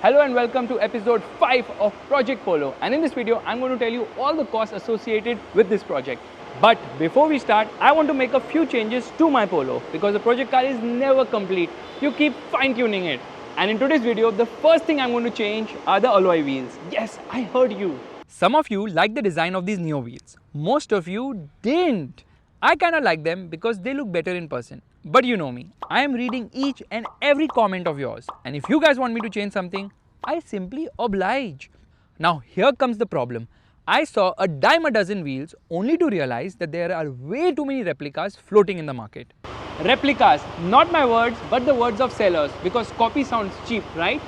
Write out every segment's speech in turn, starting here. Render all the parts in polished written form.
Hello and welcome to episode 5 of Project Polo, and in this video I'm going to tell you all the costs associated with this project. But before we start, I want to make a few changes to my Polo because the project car is never complete. You keep fine-tuning it. And in today's video, the first thing I'm going to change are the alloy wheels. Yes, I heard you. Some of you like the design of these Neo wheels. Most of you didn't. I kinda like them because they look better in person. But you know me, I am reading each and every comment of yours, and if you guys want me to change something, I simply oblige. Now here comes the problem. I saw a dime a dozen wheels only to realize that there are way too many replicas floating in the market. Replicas, not my words but the words of sellers, because copy sounds cheap, right?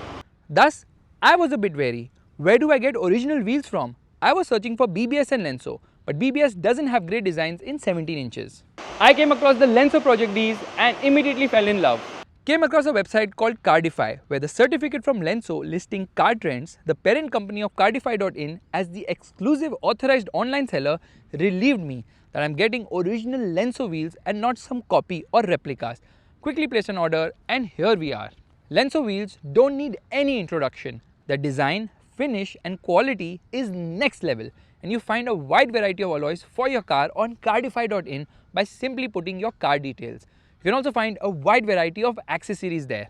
Thus, I was a bit wary. Where do I get original wheels from? I was searching for BBS and Lenso, but BBS doesn't have great designs in 17 inches. I came across the Lenso Project Ds and immediately fell in love. Came across a website called Cardify, where the certificate from Lenso listing Car Trends, the parent company of Cardify.in, as the exclusive authorized online seller relieved me that I'm getting original Lenso wheels and not some copy or replicas. Quickly placed an order and here we are. Lenso wheels don't need any introduction. The design, finish and quality is next level, and you find a wide variety of alloys for your car on Cardify.in by simply putting your car details. You can also find a wide variety of accessories there.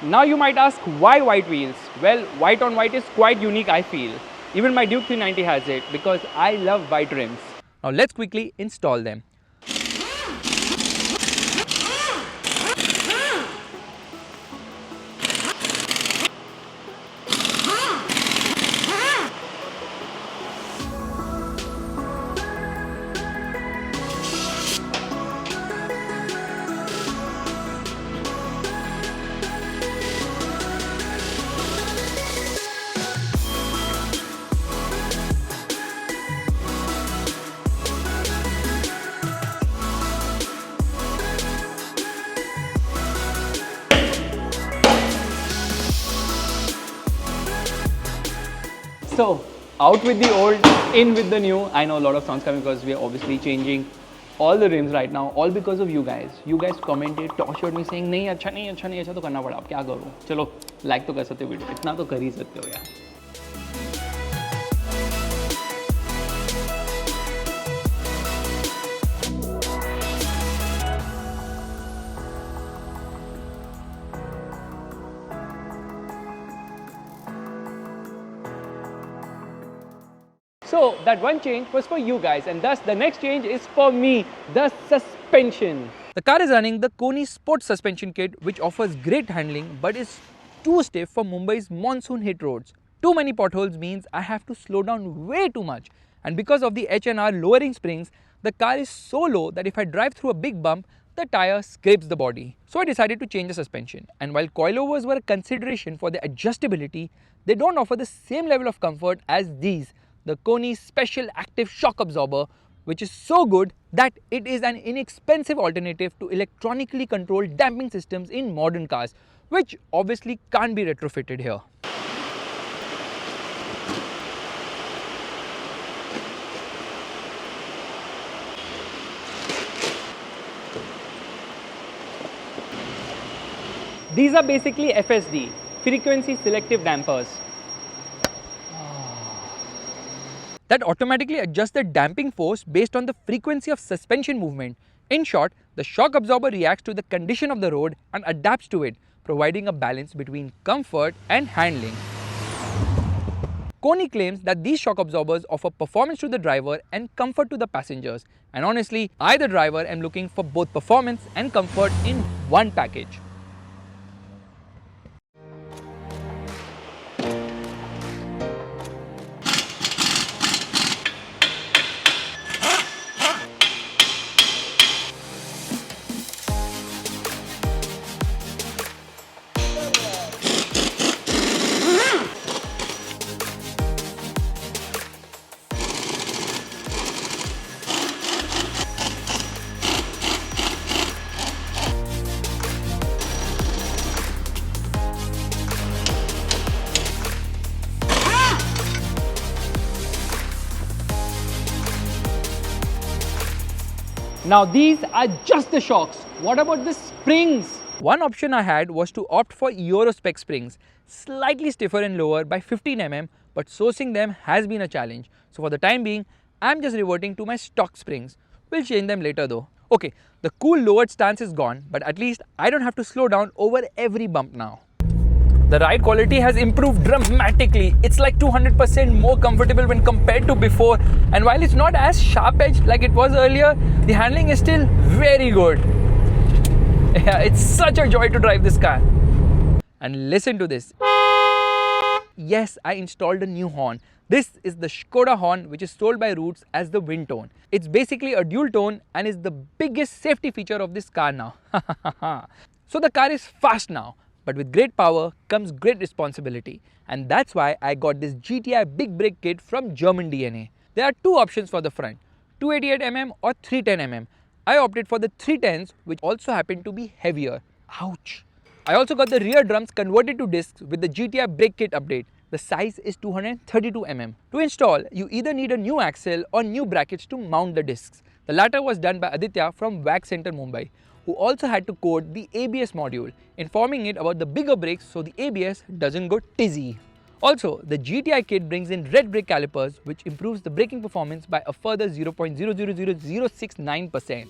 Now you might ask, why white wheels? Well, white on white is quite unique, I feel. Even my Duke 390 has it because I love white rims. Now let's quickly install them. So, out with the old, in with the new. I know a lot of sounds coming because we are obviously changing all the rims right now, all because of you guys. You guys commented, tortured me saying, नहीं अच्छा नहीं अच्छा नहीं अच्छा तो करना पड़ा, अब क्या करूँ? चलो, like तो कर सकते हो वीडियो, इतना तो कर ही सकते हो यार. So that one change was for you guys, and thus the next change is for me, the suspension. The car is running the Koni Sports Suspension Kit, which offers great handling but is too stiff for Mumbai's monsoon hit roads. Too many potholes means I have to slow down way too much, and because of the H&R lowering springs, the car is so low that if I drive through a big bump, the tire scrapes the body. So I decided to change the suspension, and while coilovers were a consideration for the adjustability, they don't offer the same level of comfort as these. The Koni Special Active Shock Absorber, which is so good that it is an inexpensive alternative to electronically controlled damping systems in modern cars, which obviously can't be retrofitted here. These are basically FSD, frequency selective dampers, that automatically adjusts the damping force based on the frequency of suspension movement. In short, the shock absorber reacts to the condition of the road and adapts to it, providing a balance between comfort and handling. Koni claims that these shock absorbers offer performance to the driver and comfort to the passengers. And honestly, I, the driver, am looking for both performance and comfort in one package. Now these are just the shocks. What about the springs? One option I had was to opt for Euro spec springs, slightly stiffer and lower by 15 mm, but sourcing them has been a challenge. So for the time being, I'm just reverting to my stock springs. We'll change them later though. Okay, the cool lowered stance is gone, but at least I don't have to slow down over every bump now. The ride quality has improved dramatically. It's like 200% more comfortable when compared to before, and while it's not as sharp-edged like it was earlier, the handling is still very good. Yeah, it's such a joy to drive this car. And listen to this. Yes, I installed a new horn. This is the Skoda horn, which is sold by Roots as the wind tone. It's basically a dual tone and is the biggest safety feature of this car now. So the car is fast now, but with great power comes great responsibility. And that's why I got this GTI big brake kit from German DNA. There are two options for the front, 288mm or 310mm. I opted for the 310s, which also happen to be heavier. Ouch! I also got the rear drums converted to discs with the GTI brake kit update. The size is 232mm. To install, you either need a new axle or new brackets to mount the discs. The latter was done by Aditya from WAG Center Mumbai, who also had to code the ABS module, informing it about the bigger brakes so the ABS doesn't go tizzy. Also, the GTI kit brings in red brake calipers, which improves the braking performance by a further 0.000069%.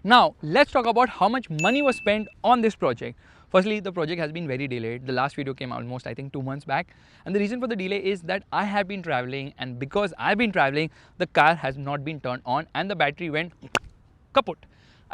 Now, let's talk about how much money was spent on this project. Firstly, the project has been very delayed. The last video came almost, I think, 2 months back. And the reason for the delay is that I have been traveling, and because I've been traveling, the car has not been turned on and the battery went kaput.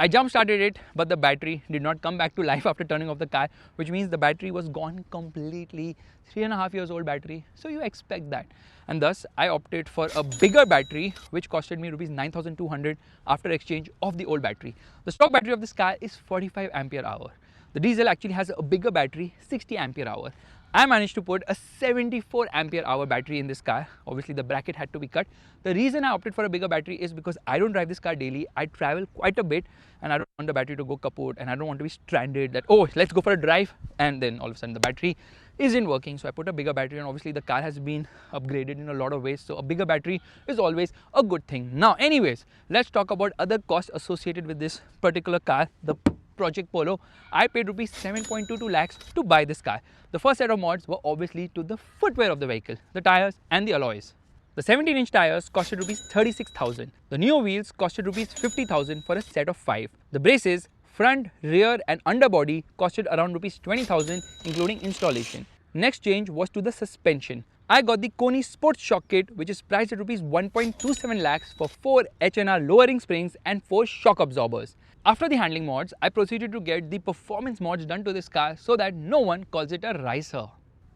I jump started it, but the battery did not come back to life after turning off the car, which means the battery was gone completely. 3.5 years old battery, so you expect that. And thus, I opted for a bigger battery, which costed me rupees 9,200 after exchange of the old battery. The stock battery of this car is 45 ampere hour. The diesel actually has a bigger battery, 60 ampere hour. I managed to put a 74 ampere hour battery in this car. Obviously, the bracket had to be cut. The reason I opted for a bigger battery is because I don't drive this car daily. I travel quite a bit and I don't want the battery to go kaput, and I don't want to be stranded that, oh, let's go for a drive and then all of a sudden the battery isn't working. So I put a bigger battery, and obviously the car has been upgraded in a lot of ways. So a bigger battery is always a good thing. Now, anyways, let's talk about other costs associated with this particular car, the Project Polo. I paid rupees 7.22 lakhs to buy this car. The first set of mods were obviously to the footwear of the vehicle, the tires and the alloys. The 17-inch tires costed rupees 36,000. The Neo wheels costed rupees 50,000 for a set of 5. The braces, front, rear and underbody costed around rupees 20,000 including installation. Next change was to the suspension. I got the Koni Sports Shock Kit, which is priced at rupees 1.27 lakhs for 4 HNR lowering springs and 4 shock absorbers. After the handling mods, I proceeded to get the performance mods done to this car so that no one calls it a ricer.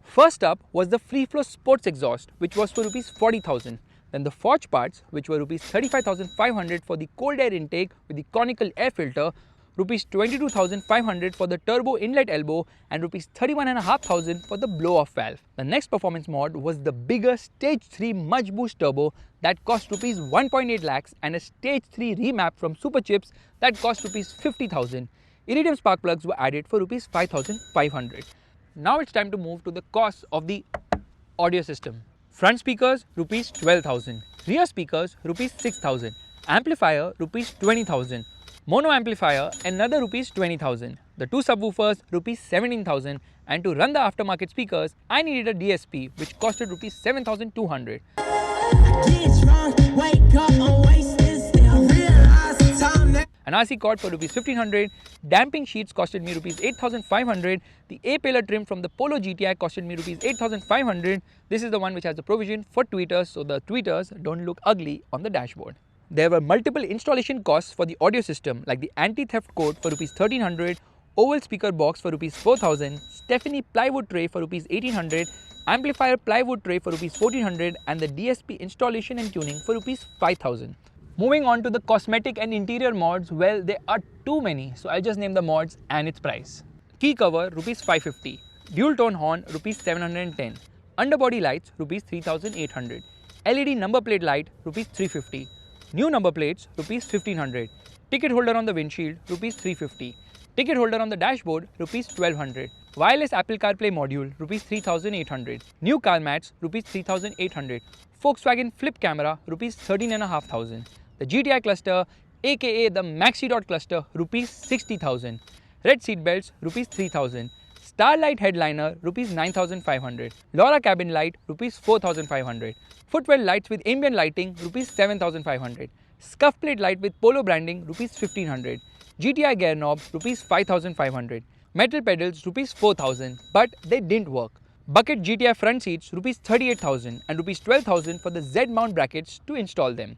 First up was the Free Flow Sports Exhaust, which was for rupees 40,000. Then the forge parts, which were rupees 35,500 for the cold air intake with the conical air filter, rupees 22,500 for the turbo inlet elbow, and rupees 31,500 for the blow-off valve. The next performance mod was the bigger Stage 3 Much Boost Turbo that cost rupees 1.8 lakhs and a Stage 3 remap from Super Chips that cost rupees 50,000. Iridium spark plugs were added for rupees 5,500. Now it's time to move to the cost of the audio system. Front speakers rupees 12,000, rear speakers rupees 6,000, amplifier rupees 20,000, mono amplifier another rupees 20,000, the 2 subwoofers rupees 17,000, and to run the aftermarket speakers I needed a DSP which costed rupees 7,200. An RC cord for rupees 1,500, damping sheets costed me rupees 8,500, the A-pillar trim from the Polo GTI costed me rupees 8,500. This is the one which has the provision for tweeters so the tweeters don't look ugly on the dashboard. There were multiple installation costs for the audio system like the anti-theft code for rupees 1,300, oval speaker box for rupees 4,000, Stephanie plywood tray for rupees 1,800, amplifier plywood tray for rupees 1,400, and the DSP installation and tuning for rupees 5,000. Moving on to the cosmetic and interior mods, well, there are too many, so I'll just name the mods and its price. Key cover Rs 550, dual tone horn Rs 710, underbody lights Rs 3800, LED number plate light Rs 350, new number plates Rs 1500, ticket holder on the windshield Rs 350, ticket holder on the dashboard Rs 1200, wireless Apple CarPlay module Rs 3800, new car mats Rs 3800, Volkswagen flip camera Rs 13,500, the GTI cluster aka the Maxi Dot cluster Rs 60,000, red seat belts Rs 3,000, Starlight headliner Rs 9,500, LoRa cabin light Rs 4,500, footwell lights with ambient lighting Rs 7,500, scuff plate light with Polo branding Rs 1,500, GTI gear knob Rs 5,500, metal pedals Rs 4,000, but they didn't work. Bucket GTI front seats Rs 38,000 and Rs 12,000 for the Z mount brackets to install them.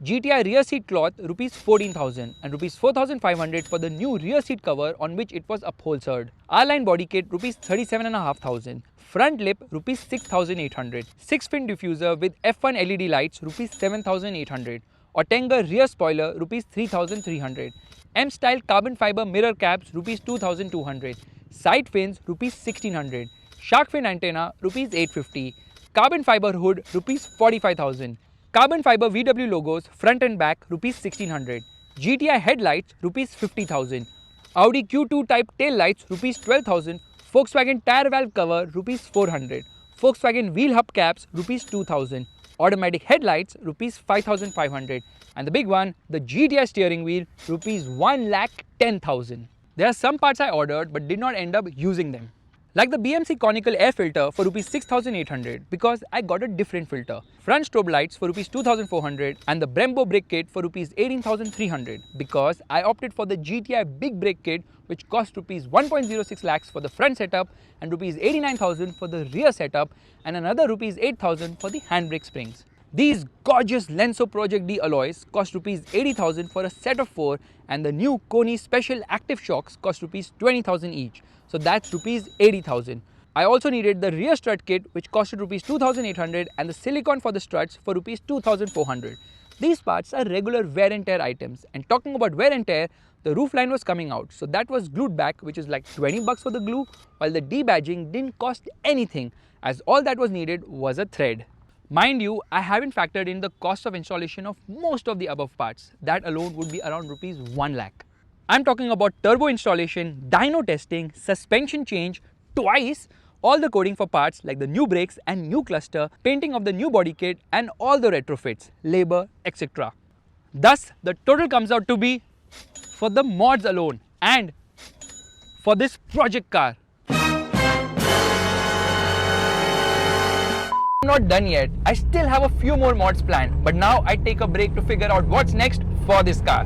GTI rear seat cloth Rs 14,000 and Rs 4,500 for the new rear seat cover on which it was upholstered. R-line body kit Rs 37,500. Front lip Rs 6,800. 6-fin diffuser with F1 LED lights Rs 7,800. Ottenga rear spoiler Rs 3,300. M-style carbon fiber mirror caps Rs 2,200. Side fins Rs 1,600. Shark fin antenna Rs 850. Carbon fiber hood Rs 45,000. Carbon fiber VW logos front and back Rs 1,600. GTI headlights Rs 50,000. Audi Q2 type tail lights Rs 12,000. Volkswagen tire valve cover Rs 400. Volkswagen wheel hub caps Rs 2,000. Automatic headlights Rs 5,500. And the big one, the GTI steering wheel Rs 1,10,000. There are some parts I ordered but did not end up using them. Like the BMC conical air filter for Rs 6,800 because I got a different filter. Front strobe lights for Rs 2,400 and the Brembo brake kit for Rs 18,300 because I opted for the GTI big brake kit which cost Rs 1.06 lakhs for the front setup and Rs 89,000 for the rear setup and another Rs 8,000 for the handbrake springs. These gorgeous Lenso Project D alloys cost Rs 80,000 for a set of 4 and the new Koni special active shocks cost Rs 20,000 each. So that's Rs 80,000. I also needed the rear strut kit which costed Rs 2,800 and the silicone for the struts for Rs 2,400. These parts are regular wear and tear items, and talking about wear and tear, the roof line was coming out, so that was glued back, which is like 20 bucks for the glue, while the debadging didn't cost anything as all that was needed was a thread. Mind you, I haven't factored in the cost of installation of most of the above parts. That alone would be around Rs 1 lakh. I'm talking about turbo installation, dyno testing, suspension change twice, all the coding for parts like the new brakes and new cluster, painting of the new body kit and all the retrofits, labor, etc. Thus, the total comes out to be, for the mods alone and for this project car. I'm not done yet. I still have a few more mods planned, but now I take a break to figure out what's next for this car.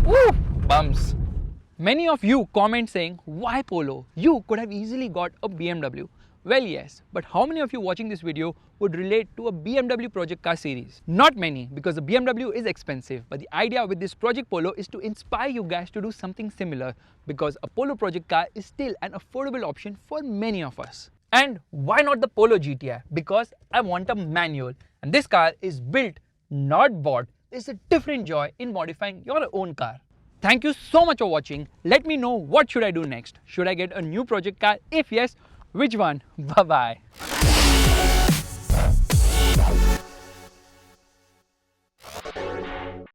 Woo! Bums. Many of you comment saying, why Polo? You could have easily got a BMW. Well, yes, but how many of you watching this video would relate to a BMW project car series? Not many, because the BMW is expensive, but the idea with this Project Polo is to inspire you guys to do something similar, because a Polo project car is still an affordable option for many of us. And why not the Polo GTI? Because I want a manual, and this car is built, not bought. There's a different joy in modifying your own car. Thank you so much for watching. Let me know what should I do next. Should I get a new project car? If yes, which one? Bye bye.